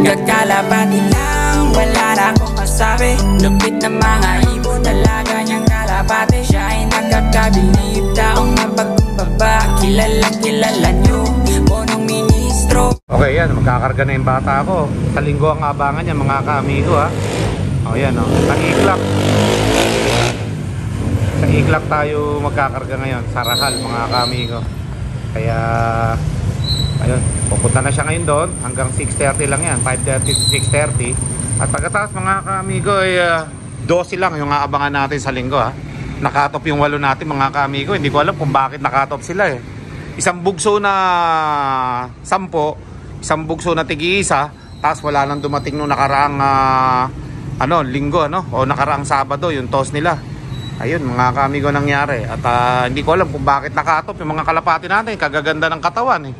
Kakalapati lang, wala na akong masabi. Lupit na mga ibon, talaga niyang kalapati. Siya ay nakakabilib, taong mapagkumbaba. Kilalang kilala niyo, punong ministro. Okay, yan, magkakarga na yung bata ko. Sa linggo ang abangan niya, mga ka-amigo, ha. O, yan, o, sa iklak. Sa iklak tayo magkakarga ngayon, sa Rahal, mga ka-amigo. Kaya ayun, pupunta na siya ngayon doon. Hanggang 6:30 lang yan, 5:30 to 6:30. At pagkatapos, mga ka-amigo, ay 12 lang yung aabangan natin sa linggo, ha. Nakatop yung 8 natin, mga ka-amigo. Hindi ko alam kung bakit nakatop sila, eh. Isang bugso na 10, isang bugso na tig-iisa, tapos wala nang dumating nung nakaraang linggo, o nakaraang Sabado, yung toss nila. Ayun, mga ka-amigo, nangyari. At hindi ko alam kung bakit nakatop yung mga kalapati natin. Kagaganda ng katawan, eh.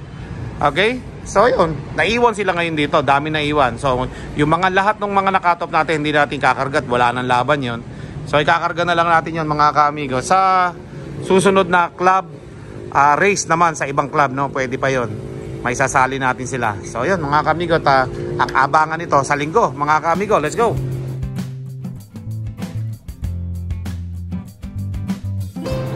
Okay? So yun, naiwan sila ngayon dito. Dami naiwan. So yung mga lahat ng mga nakatop natin, hindi natin kakargat. Wala nang laban yon. So ikakarga na lang natin yon, mga ka-amigo. Sa susunod na club race naman sa ibang club, no? Pwede pa yon. May sasali natin sila. So yun, mga ka-amigo, ang abangan nito sa linggo, mga ka-amigo. Let's go!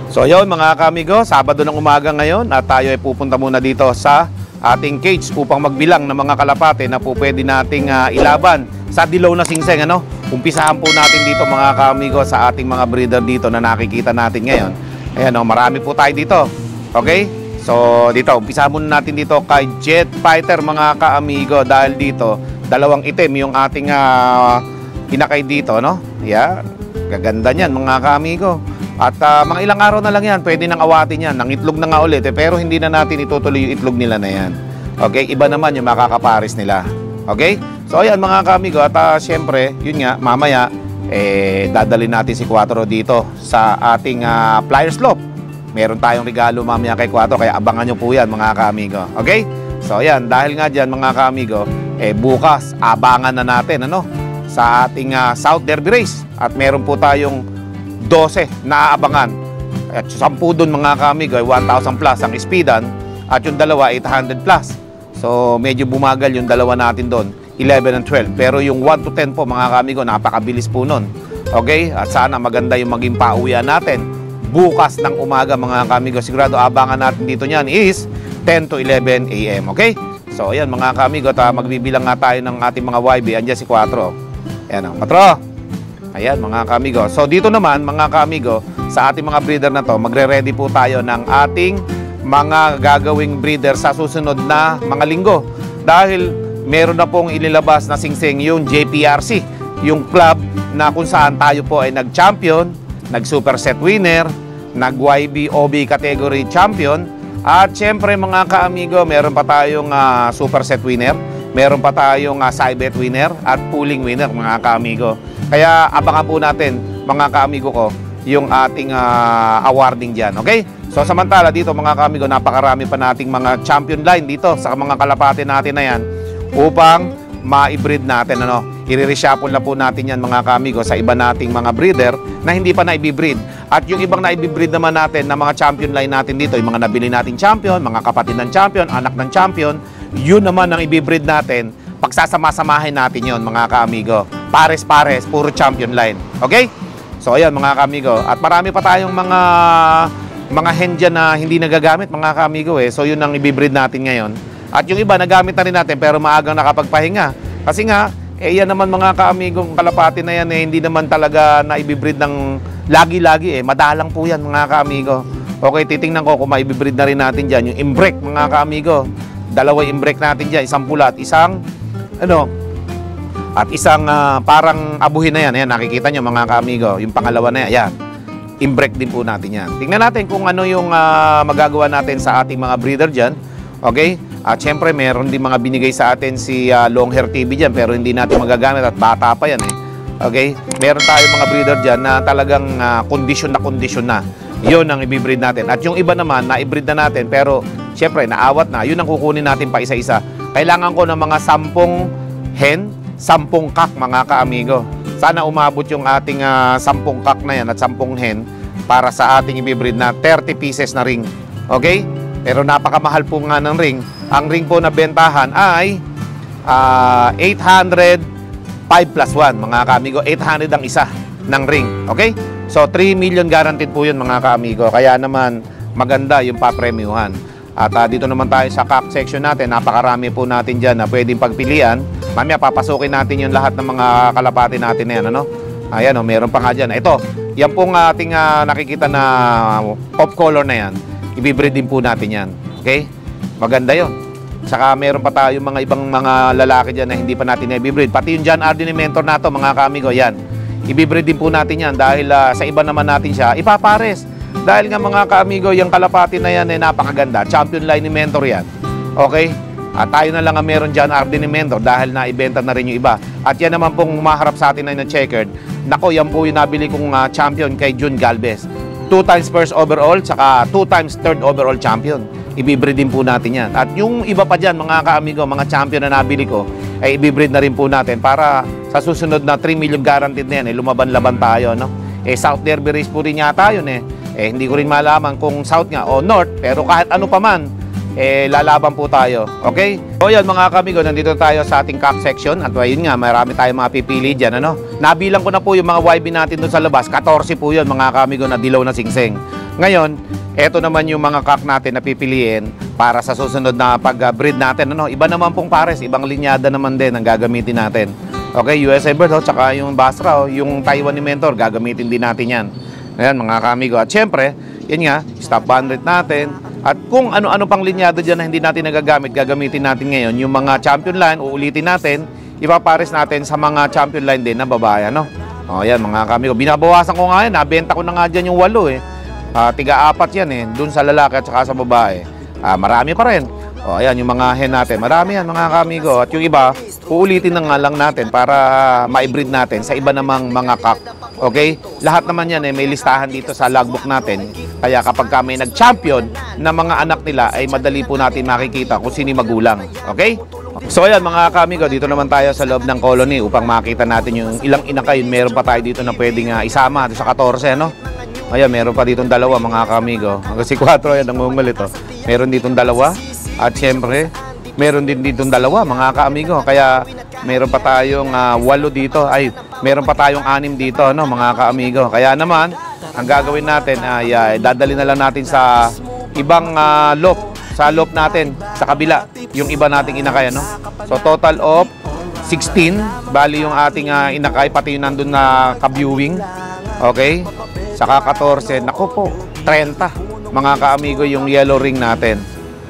So yun, mga ka-amigo, Sabado ng umaga ngayon at tayo ay pupunta muna dito sa ating cage upang magbilang ng mga kalapate na po pwede nating ilaban sa dilaw na singseng, ano? Umpisahan po natin dito, mga ka-amigo, sa ating mga breeder dito na nakikita natin ngayon. Ayan, marami po tayo dito. Okay? So dito, umpisahan muna natin dito kay Jet Fighter, mga ka-amigo, dahil dito dalawang itim yung ating pinakay dito, no? Yeah, gaganda niyan, mga ka-amigo. At mga ilang araw na lang yan, pwede nang awatin yan. Nangitlog na nga ulit, pero hindi na natin itutuloy yung itlog nila na yan. Okay? Iba naman yung makakaparis nila. Okay? So ayan, mga ka-amigo, at syempre, yun nga, mamaya, dadalhin natin si Quattro dito sa ating Flyers Slope. Meron tayong regalo mamaya kay Quattro, kaya abangan nyo po yan, mga ka-amigo. Okay? So ayan, dahil nga dyan, mga ka-amigo, bukas, abangan na natin, sa ating South Derby Race. At meron po tayong 12 na aabangan. At 10 doon, mga ka-amigo, ay 1,000 plus ang speedan. At yung dalawa, 800 plus. So medyo bumagal yung dalawa natin doon, 11 and 12. Pero yung 1 to 10 po, mga ka-amigo, napakabilis po nun. Okay? At sana maganda yung maging pauwian natin bukas ng umaga, mga ka-amigo. Sigurado abangan natin dito niyan is 10 to 11 a.m. Okay? So ayan, mga ka-amigo, magbibilang nga tayo ng ating mga YB. Andiyan si Quattro. Ayan, Quattro. Ayan, mga ka-amigo. So dito naman, mga ka-amigo, sa ating mga breeder na to, magre-ready po tayo ng ating mga gagawing breeder sa susunod na mga linggo. Dahil meron na pong ililabas na singsing yung JPRC, yung club na kung saan tayo po ay nag-champion, nag-super set winner, nag-YB OB category champion. At syempre, mga ka-amigo, meron pa tayong super set winner, meron pa tayong side-bet winner at pooling winner, mga ka-amigo. Kaya abangan po natin, mga ka-amigo ko, yung ating awarding dyan. Okay? So samantala dito, mga ka-amigo, napakarami pa nating mga champion line dito sa mga kalapate natin na yan upang ma-breed natin. I-reshuffle na po natin yan, mga ka-amigo, sa iba nating mga breeder na hindi pa na-i-breed. At yung ibang na-i-breed naman natin na mga champion line natin dito, yung mga nabili nating champion, mga kapatid ng champion, anak ng champion, yun naman ang i-breed natin. Pagsasama-samahin natin yon, mga ka-amigo. Pares-pares, puro champion line. Okay? So ayan, mga ka-amigo. At marami pa tayong mga hen dyan na hindi nagagamit, mga ka-amigo. So yun ang i-breed natin ngayon. At yung iba, nagamit na rin natin pero maagang nakapagpahinga. Kasi nga, yan naman, mga ka-amigo, kalapati na yan, hindi naman talaga na i-breed ng lagi-lagi. Madalang po yan, mga ka-amigo. Okay, titingnan ko kung ma-breed na rin natin dyan. Yung imbrek, mga ka-amigo. Dalawa imbrek natin dyan. Isang pula at isang parang abuhin na yan. Ayan, nakikita nyo, mga ka-amigo. Yung pangalawa na yan. Ayan. Imbrek din po natin yan. Tingnan natin kung ano yung magagawa natin sa ating mga breeder dyan. Okay? At syempre, meron din mga binigay sa atin si Long Hair TV dyan. Pero hindi natin magagamit at bata pa yan. Okay? Meron tayong mga breeder dyan na talagang kondisyon na. Yun ang i-breed natin. At yung iba naman, na-i-breed na natin. Pero syempre, naawat na. Yun ang kukunin natin pa isa-isa. Kailangan ko ng mga 10 hen, 10 kak, mga ka-amigo. Sana umabot yung ating 10 kak na yan at 10 hen para sa ating i-breed na 30 pieces na ring. Okay? Pero napakamahal po nga ng ring. Ang ring po na bentahan ay 800, 5 plus 1, mga kaamigo. 800 ang isa ng ring. Okay? So, 3 million guaranteed po yun, mga kaamigo. Kaya naman, maganda yung papremyuhan. At dito naman tayo sa cock section natin. Napakarami po natin dyan na pwedeng pagpilian. Mamaya, papasukin natin yung lahat ng mga kalapati natin na yan. Ano? Ayan, meron pa nga dyan. Ito, yan pong ating nakikita na pop color na yan. Ibibreed din po natin yan. Okay? Maganda yon. Saka meron pa tayo mga ibang mga lalaki dyan na hindi pa natin i-breed. Pati yung John Arden Mentor na to, mga kaamigo, yan. I-breed din po natin yan dahil sa iba naman natin siya ipapares. Dahil nga, mga kaamigo, yung kalapati na yan ay napakaganda. Champion line ni Mentor yan. Okay? At tayo na lang ang meron John Arden Mentor dahil naibenta na rin yung iba. At yan naman pong maharap sa atin na checkered. Nako, yan po yung nabili kong champion kay June Galvez. 2 times first overall, saka 2 times third overall champion. Ibibreed din po natin yan. At yung iba pa dyan, mga kaamigo, mga champion na nabili ko, ay ibibreed na rin po natin para sa susunod na 3 million guaranteed na yan, lumaban-laban tayo, no? South Derby race po rin yata yun, hindi ko rin malaman kung South nga o North, pero kahit ano pa man, lalaban po tayo. Okay? So yan, mga kaamigo, nandito tayo sa ating cock section. At yun nga, marami tayong mga pipili dyan, ano? Nabilang ko na po yung mga YB natin doon sa labas. 14 po yun, mga kaamigo, na dilaw na singsing. Ngayon, eto naman yung mga cock natin na pipiliin para sa susunod na pag-breed natin. Ano? Iba naman pong pares, ibang linyada naman din ang gagamitin natin. Okay, USA Bird, tsaka yung Basra, yung Taiwan ni Mentor, gagamitin din natin yan. Ayan, mga kaamigo. At syempre, yun nga, stop bandit natin. At kung ano-ano pang linyado dyan na hindi natin nagagamit, gagamitin natin ngayon. Yung mga champion line, uulitin natin, ipapares natin sa mga champion line din na babae. Ano? O, yan, mga kaamigo. Binabawasan ko nga yan, nabenta ko na nga dyan yung 8 tiga-4 yan dun sa lalaki at saka sa babae. Marami pa rin. O, ayan, yung mga hen natin. Marami yan, mga kaamigo. At yung iba, uulitin na nga lang natin para ma-breed natin sa iba namang mga cock. Okay? Lahat naman yan may listahan dito sa logbook natin. Kaya kapag may nag-champion na mga anak nila, ay madali po natin makikita kung sino magulang. Okay? So ayan, mga kaamigo, dito naman tayo sa loob ng colony upang makita natin yung ilang inakay. Meron pa tayo dito na pwedeng isama sa 14, no? Ayan, meron pa ditong dalawa, mga kaamigo. Kasi 4, yan, nangungulit, Meron ditong dalawa. At syempre, meron din ditong dalawa, mga kaamigo. Kaya meron pa tayong 8 dito. Ay, meron pa tayong 6 dito, no, mga kaamigo. Kaya naman, ang gagawin natin ay dadali na lang natin sa ibang loop. Sa loop natin, sa kabila, yung iba nating inakay, no? So, total of 16. Bali yung ating inakay, pati yung nandun na ka-viewing. Okay? Saka 14, naku po, 30, mga kaamigo, yung yellow ring natin.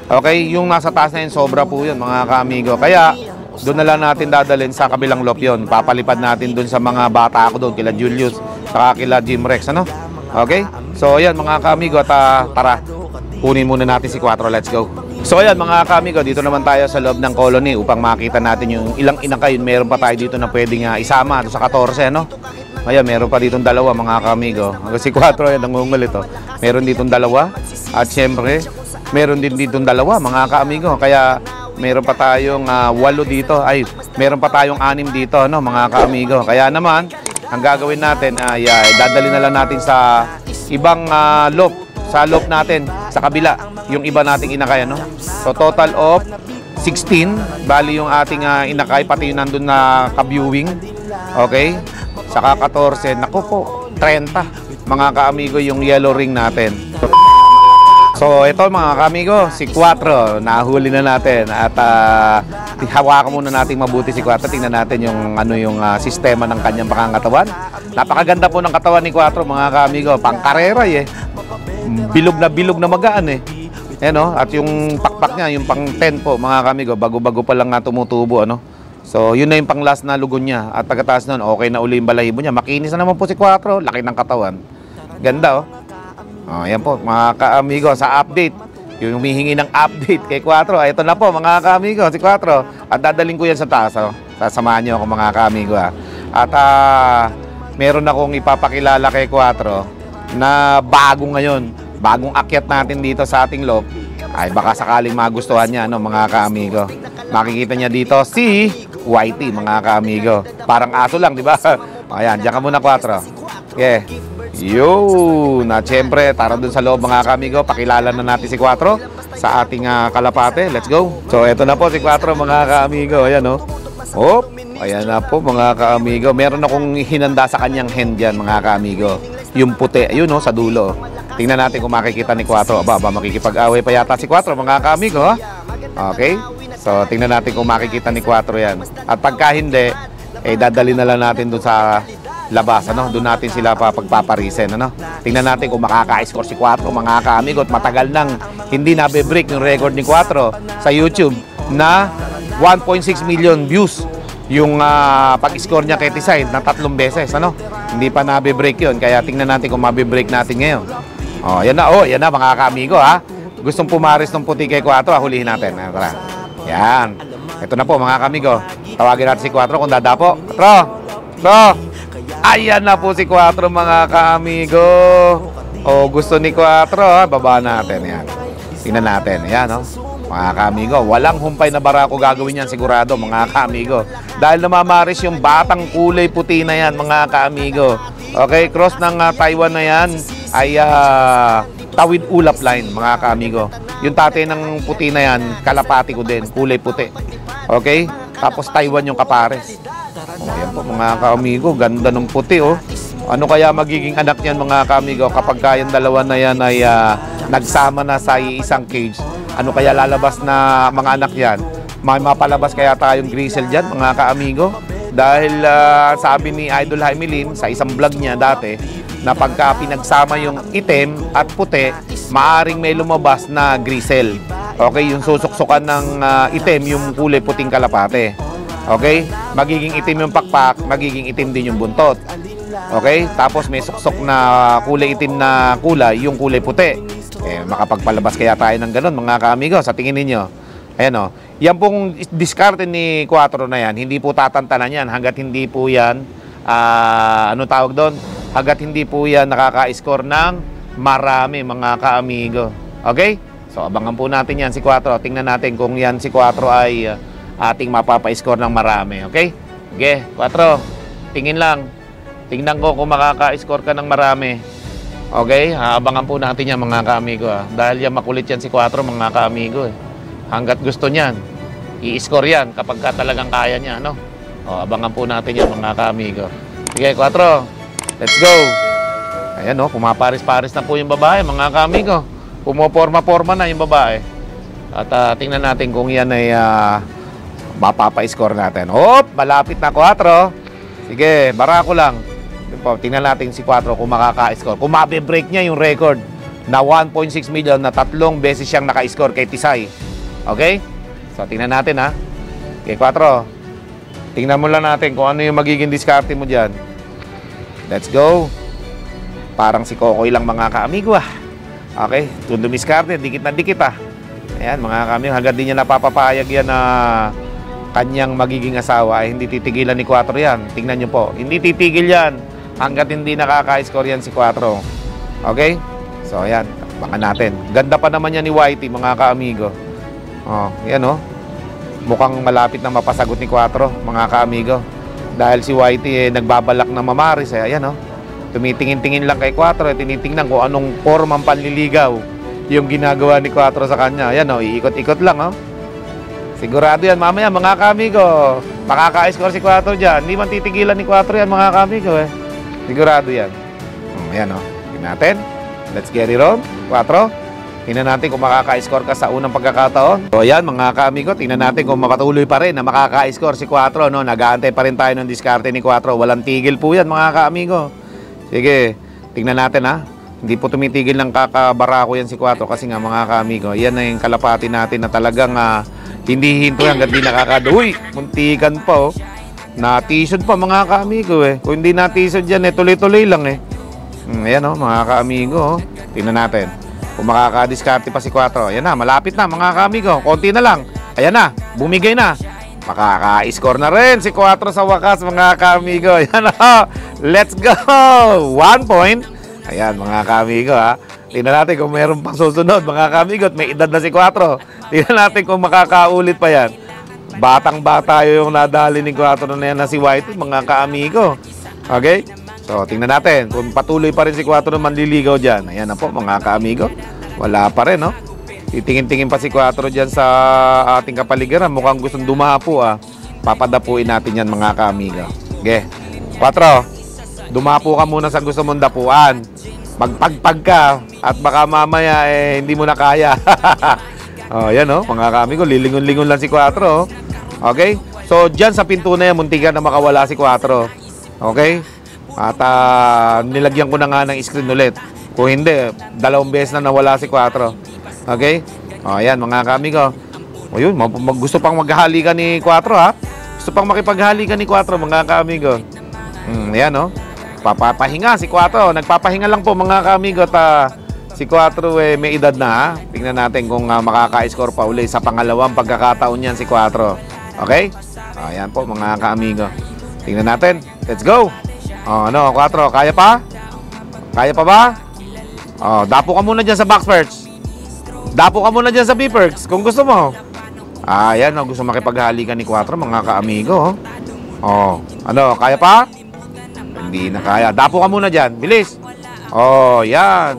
Okay, yung nasa taas na yun, sobra po yun, mga kaamigo. Kaya, doon na lang natin dadalhin sa kabilang loop yun. Papalipad natin doon sa mga bata ako doon, kila Julius, saka kila Jim Rex, ano? Okay? So, ayan, mga kaamigo, at tara, kunin muna natin si 4, let's go. So, ayan, mga kaamigo, dito naman tayo sa loob ng colony upang makita natin yung ilang inakay. Meron pa tayo dito na pwedeng isama doon sa 14, ano? Ayan, meron pa ditong dalawa, mga kaamigo. Kasi 4, yan, nangungulit, Meron ditong dalawa. At syempre, meron din ditong dalawa, mga kaamigo. Kaya, meron pa tayong 8 dito. Ay, meron pa tayong 6 dito, no, mga kaamigo. Kaya naman, ang gagawin natin ay dadali na lang natin sa ibang loop. Sa loop natin, sa kabila, yung iba nating inakay, no? So, total of 16. Bali yung ating inakay, pati yung nandun na ka-viewing. Okay? Saka 14, naku po, 30, mga kaamigo, yung yellow ring natin. So, ito, mga kaamigo, si 4, nahuli na natin. At hawakan muna natin mabuti si 4. Tingnan natin yung, yung sistema ng kanyang pangangatawan. Napakaganda po ng katawan ni 4, mga kaamigo. Pangkarera, bilog na magaan, At yung pakpak niya, yung pang 10 po, mga kaamigo, bago-bago pa lang nga tumutubo, So, yun na yung pang last na lugon niya. At pagkataas nun, okay na uli yung balahibo niya. Makinis na naman po si 4. Laki ng katawan. Ganda, ayan po, mga kaamigo, sa update. Yung humihingi ng update kay 4. Ito na po, mga kaamigo, si 4. At dadaling ko yan sa taas. Sasamahan niyo ako, mga kaamigo. At meron akong ipapakilala kay 4 na bago ngayon. Bagong akyat natin dito sa ating loob. Ay, baka sakaling magustuhan niya, mga kaamigo. Makikita niya dito si Whitey, mga kaamigo. Parang aso lang, di ba? Ayan, diyan ka muna 4. Okay. Yun. At syempre, tara dun sa loob, mga kaamigo. Pakilala na natin si 4. sa ating kalapate. Let's go. So, eto na po si 4 mga ka-amigo. Ayan, oh. Hop. Ayan na po mga ka-amigo. Meron akong hinanda sa kanyang hand yan mga ka-amigo. Yung puti. Ayun, oh, sa dulo. Tingnan natin kung makikita ni 4. Aba, makikipag-away pa yata si 4 mga ka-amigo, ha? Okay. So, tingnan natin kung makikita ni 4 yan. At pagka hindi, dadali na lang natin doon sa labas, ano? Doon natin sila pagpaparisen, ano? Tingnan natin kung makaka-score si 4 mga ka-amigo. At matagal nang hindi nabe-break yung record ni 4 sa YouTube na 1.6 million views yung pag-score niya kay Tisay na 3 beses, ano? Hindi pa nabe-break yun. Kaya tingnan natin kung mabe-break natin ngayon. Oh, yan na mga ka-amigo, ha? Gustong pumaris ng puti kay 4, hulihin natin. Tara. Yan. Ito na po mga ka-amigo. Tawagin natin si 4 kung dadapo. 4. Ayan na po si 4 mga ka-amigo. O gusto ni 4, ha? Baba natin. Yan. Tingnan natin. Yan, oh. Mga ka-amigo. Walang humpay na barako gagawin yan sigurado mga ka-amigo. Dahil namamaris yung batang kulay puti na yan mga ka-amigo. Okay, cross ng Taiwan na yan ay tawid ulap line mga ka-amigo. Yung tatay ng puti na yan, kalapati ko din, kulay puti. Okay? Tapos Taiwan yung kapares. Oh, yan po mga ka-amigo, ganda ng puti, oh. Ano kaya magiging anak niyan mga ka-amigo kapag kayang dalawa na yan ay nagsama na sa isang cage? Ano kaya lalabas na mga anak yan? May mapalabas kaya tayong grisel dyan mga ka-amigo? Dahil sabi ni Idol Jaime Lim sa isang vlog niya dati, na pagka pinagsama yung itim at puti, maaring may lumabas na grisel. Okay, yung susuksukan ng itim, yung kulay puting kalapate. Okay, magiging itim yung pakpak, magiging itim din yung buntot. Okay, tapos may suksok na kulay itim na kulay, yung kulay puti. Makapagpalabas kaya tayo ng ganun mga ka-amigo, sa tingin ninyo. Ayan, oh. Yan pong diskarte ni 4 na yan, hindi po tatantanan yan hanggat hindi po yan, ano tawag doon? Hanggat hindi po yan nakaka-score ng marami mga ka-amigo. Okay? So, abangan po natin yan si 4. Tingnan natin kung yan si 4 ay ating mapapa-score ng marami. Okay? Okay, 4. Tingin lang. Tingnan ko kung makaka-score ka ng marami. Okay? Abangan po natin yan mga ka-amigo. Dahil yan makulit yan si 4 mga ka-amigo. Hanggat gusto niyan, i-score yan kapag ka talagang kaya niya. No? O, abangan po natin yan mga ka-amigo. Sige, 4. Let's go! Ayan, oh, pumaparis-paris na po yung babae, mga ka-amigo. Pumoporma-porma na yung babae. At tingnan natin kung yan ay mapapa-score natin. Hop! Malapit na 4. Sige, barako lang. Tingnan natin si 4 kung makaka-score. Kung mabe-break niya yung record na 1.6 million na 3 beses siyang naka-score kay Tisay. Okay? So, tingnan natin, ha? Okay, 4. Tingnan mo lang natin kung ano yung magiging diskarte mo dyan. Let's go. Parang si Kokoy lang mga ka-amigo, ah. Okay, kung dumiskarte, dikit na dikit, ah. Ayan mga ka-amigo, hanggang di niya napapapayag yan na kanyang magiging asawa ay hindi titigilan ni 4 yan. Tingnan nyo po, hindi titigil yan hanggat hindi nakaka-score yan si 4. Okay? So ayan, baka natin. Ganda pa naman yan ni Whitey mga ka-amigo. Oh, yan, oh. Mukhang malapit na mapasagot ni 4 mga ka-amigo. Dahil si Whitey nagbabalak na mamaris. Ayan, oh. Tumitingin-tingin lang kay 4. Tinitingnan kung anong formang panliligaw yung ginagawa ni 4 sa kanya. Ayan, oh. Iikot-ikot lang, oh. Sigurado yan. Mamaya, mga ka-amigo, makaka-score si 4 dyan. Hindi man titigilan ni 4 yan, mga ka-amigo, eh. Sigurado yan. Ayan, oh. Tingnan natin. Let's get it on. 4. Tingnan natin kung makaka-score ka sa unang pagkakataon. So ayan mga ka-amigo, tingnan natin kung mapatuloy pa rin na makaka-score si 4. No? Nag-aantay pa rin tayo ng diskarte ni 4. Walang tigil po yan mga ka-amigo. Sige, tingnan natin, ha. Hindi po tumitigil ng kakabarako yan si 4 kasi nga mga ka-amigo, yan na yung kalapati natin na talagang hindi hinto hanggang di nakakaduy. Muntikan pa, oh. Na-tisod pa mga ka-amigo, eh. Kung hindi na-tisod yan, tuloy-tuloy lang, eh. Ayan, oh, mga ka-amigo, oh. Tingnan natin kung makakadiskarte pa si 4. Ayan na, malapit na mga ka-amigo. Konti na lang. Ayan na, bumigay na. Makaka-score na rin si 4 sa wakas mga ka-amigo. Ayan na, let's go! 1 point. Ayan mga ka-amigo, ha. Tingnan natin kung meron pang susunod mga ka-amigo. May edad na si 4. Tingnan natin kung makakaulit pa yan. Batang-bata yung nadali ni 4 na yan na si Whitey mga ka-amigo. Okay? So, tingnan natin kung patuloy pa rin si 4 na manliligaw dyan. Ayan na po mga ka-amigo. Wala pa rin, no? Titingin-tingin pa si 4 dyan sa ating kapaligiran. Mukhang gustong dumapo Papadapuin natin yan mga ka-amigo. Okay. 4, dumapo ka muna sa gusto mong dapuan. Magpagpag ka at baka mamaya hindi mo na kaya. Yan mga ka-amigo. Lilingon-lingon lang si 4. Okay. So dyan sa pinto na yan, muntikan na makawala si 4. Okay. At nilagyan ko na nga ng screen ulit. Kung hindi, 2 beses na nawala si 4. Okay? Ayan mga ka-amigo. Yun, gusto pang maghahalikan ni 4 Gusto pang makipaghalikan ni 4 mga ka-amigo. Ayan Papahinga si 4. Nagpapahinga lang po mga ka-amigo. Si 4 may edad na Tingnan natin kung makaka-score pa uli sa pangalawang pagkakataon niyan si 4. Okay? Ayan po mga ka-amigo. Tingnan natin. Let's go! 4, kaya pa? Kaya pa ba? Dapo ka muna dyan sa box perks. Dapo ka muna dyan sa B-perks kung gusto mo. Ayan, gusto makipaghalikan ni 4 mga ka-amigo. Kaya pa? Hindi na kaya. Dapo ka muna dyan. Bilis. Yan.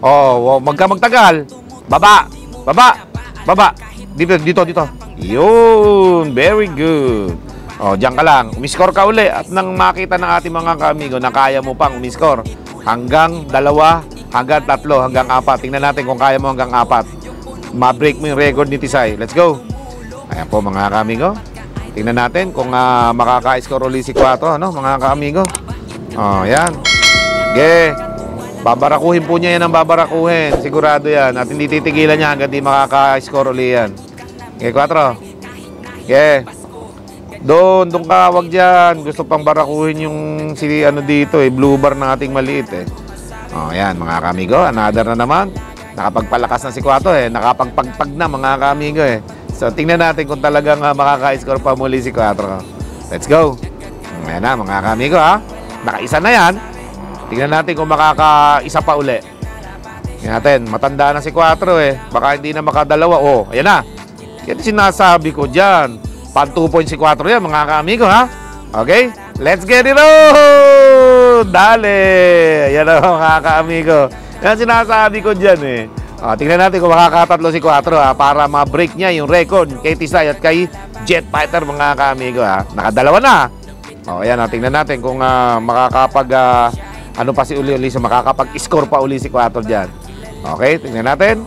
Wag ka magtagal. Baba. Dito. Yun. Very good. Diyan ka lang. Umiscore ka uli. At nang makita ng ating mga ka-amigo na kaya mo pang umiscore. Hanggang 2, hanggang 3, hanggang 4. Tingnan natin kung kaya mo hanggang 4. Ma-break mo yung record ni Tisay. Let's go. Ayan po mga ka-amigo. Tingnan natin kung makaka-score uli si 4, mga ka-amigo. Yan. Babarakuhin po niya yan ang babarakuhin. Sigurado yan. At hindi titigilan niya hanggang di makaka-score uli yan. 4. Doon ka, wag dyan. Gusto pang barakuhin yung dito blue bar ng ating maliit Yan mga ka-amigo. Another na naman. Nakapagpalakas na si 4 Nakapagpagpag na mga ka-amigo So tingnan natin kung talagang makaka-score pa muli si 4. Let's go. Ayan na mga ka-amigo Nakaisa na yan. Tingnan natin kung makaka-isa pa uli. Tingnan natin. Matanda na si 4 Baka hindi na makadalawa. Ayan na. Yan sinasabi ko dyan. Pan 2 points si 4 yan mga ka-amigo Okay? Let's get it on! Dale! Yan mga ka-amigo. Yan sinasabi ko dyan tingnan natin kung makakatatlo si 4 para ma-break niya yung record kay Tisay at kay Jet Fighter mga ka-amigo Nakadalawa na. Ayan tingnan natin kung makakapag pa si uli so makakapag-score pa uli si 4 dyan. Okay, tingnan natin.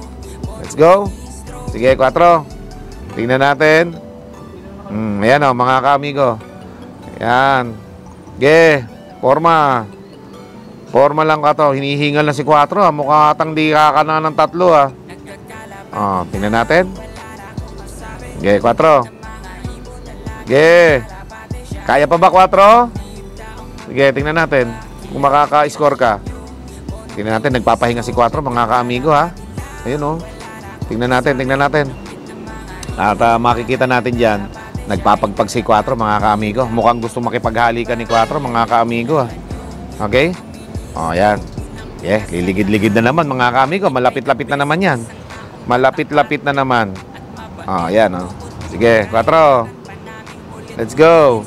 Let's go. Sige 4. Tingnan natin. Ayan mga ka-amigo. Ayan. Forma lang ka to. Hinihingal na si 4 Mukha atang di kakana ng 3 tingnan natin. 4. Kaya pa ba 4? Sige, tingnan natin kung makaka-score ka. Tingnan natin, nagpapahinga si 4 mga ka-amigo Ayun Tingnan natin. At makikita natin dyan, nagpapagpag si 4 mga ka-amigo. Mukhang gusto makipaghalikan ni 4 mga ka-amigo Okay? Yan. Liligid-ligid na naman mga ka-amigo. Malapit-lapit na naman yan. Malapit-lapit na naman. Yan Sige, 4. Let's go.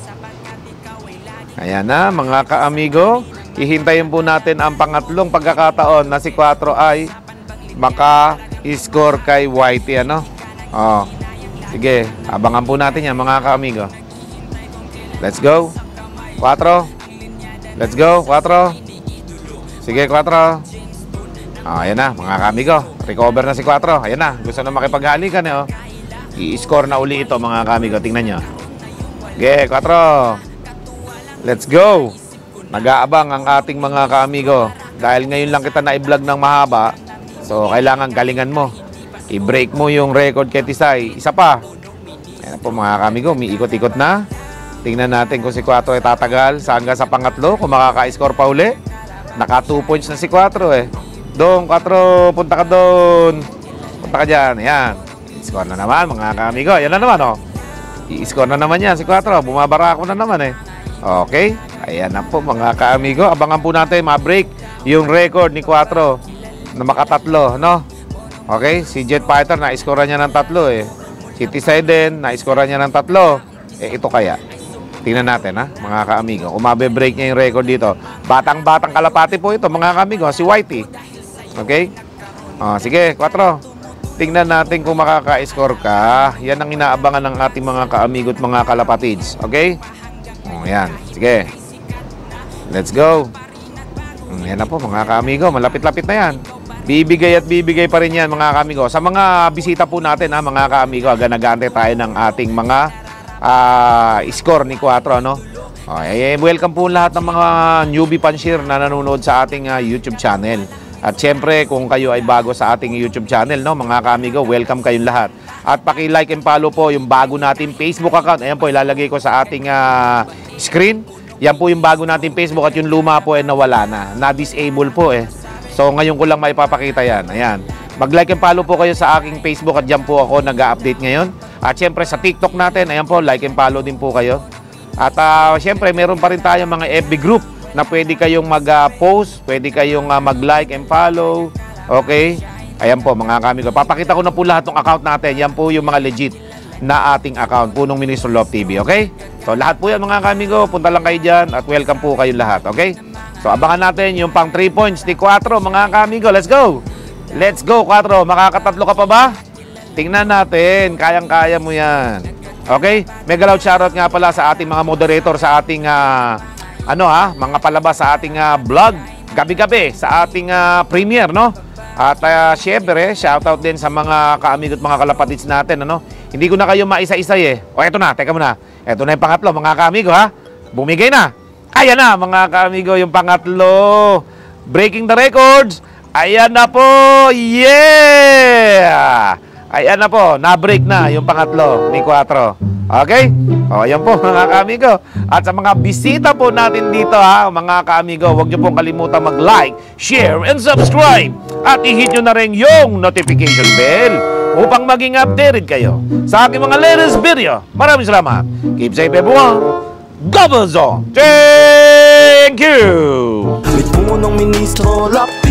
Ayan na mga ka-amigo. Hihintayin po natin ang pangatlong pagkakataon na si 4 ay maka-score kay Whitey Sige, abangan po natin yan mga ka-amigo. Let's go. 4. Let's go, 4. Sige, 4. Ayan na, mga ka-amigo. Recover na si 4. Ayan na, gusto na makipaghalikan I-score na uli ito mga ka-amigo. Tingnan nyo. Sige, 4. Let's go. Nag-aabang ang ating mga ka-amigo. Dahil ngayon lang kita na-i-vlog ng mahaba, so kailangan galingan mo. I-break mo yung record kay Tisay. Isa pa. Ayan po mga ka-amigo, may ikot-ikot na. Tingnan natin kung si 4 ay tatagal hanggang sa pangatlo, kung makaka-score pa uli. Naka 2 points na si 4 Doon 4, punta ka doon. Punta ka dyan, ayan. I-score na naman mga ka-amigo. Ayan na naman I-score na naman yan si 4. Bumabara ako na naman Okay. Ayan na po mga ka-amigo. Abangan po natin ma-break yung record ni 4 na makatatlo Okay. Si Jet Fighter na-score niya ng 3 Si Tisay din na-score niya ng 3 Ito kaya tingnan natin mga ka-amigo kung mabe-break niya yung record dito. Batang-batang kalapati po ito mga ka-amigo. Si Whitey. Okay? Sige, 4. Tingnan natin kung makaka-score ka. Yan ang inaabangan ng ating mga kaamigo at mga kalapatids. Okay? Yan. Sige. Let's go. Yan na po mga kaamigo. Malapit-lapit na yan. Bibigay at bibigay pa rin yan mga kaamigo. Sa mga bisita po natin mga kaamigo, nag-aantay tayo ng ating mga score ni Quatro, no? Welcome po lahat ng mga newbie panshir na nanonood sa ating YouTube channel. At syempre, kung kayo ay bago sa ating YouTube channel, no, mga kaamigo, welcome kayong lahat. At paki-like and follow po yung bago nating Facebook account. Ayan po, ilalagay ko sa ating screen. Yan po yung bago nating Facebook at yung luma po ay nawala na. Na-disable po So, ngayon ko lang maipapakita yan. Ayan. Mag-like and follow po kayo sa aking Facebook at dyan po ako nag-update ngayon. At syempre, sa TikTok natin, ayan po, like and follow din po kayo. At syempre, meron pa rin tayong mga FB group na pwede kayong mag-post, pwede kayong mag-like and follow. Okay? Ayan po, mga kamigo. Papakita ko na po lahat ng account natin. Yan po yung mga legit na ating account, Punong Ministro Love TV. Okay? So, lahat po yan, mga kamigo. Punta lang kayo dyan at welcome po kayong lahat. Okay? So, abangan natin yung pang 3 points ni Quatro, mga kamigo. Let's go! Let's go, Quatro. Makakatatlo ka pa ba? Tingnan natin. Kayang-kaya mo yan. Okay? Mega loud shoutout nga pala sa ating mga moderator sa ating mga palabas sa ating vlog gabi-gabi sa ating premiere, no? At syempre, shoutout din sa mga kaamigo at mga kalapatids natin, ano? Hindi ko na kayo maisa-isa O eto na, teka muna. Eto na yung pangatlo, mga kaamigo, ha? Bumigay na. Ayan na, mga kaamigo, yung pangatlo. Breaking the records. Ayan na po. Yeah! Ayan na po, na-break na yung pangatlo ni Quatro. Okay? O, ayan po mga kaamigo. At sa mga bisita po natin dito mga kaamigo, huwag niyo pong kalimutan mag-like, share, and subscribe. At i-hit nyo na rin yung notification bell upang maging updated kayo sa aking mga latest video. Maraming salamat. Keep safe everyone. Double Zone. Thank you! Punong Ministro Love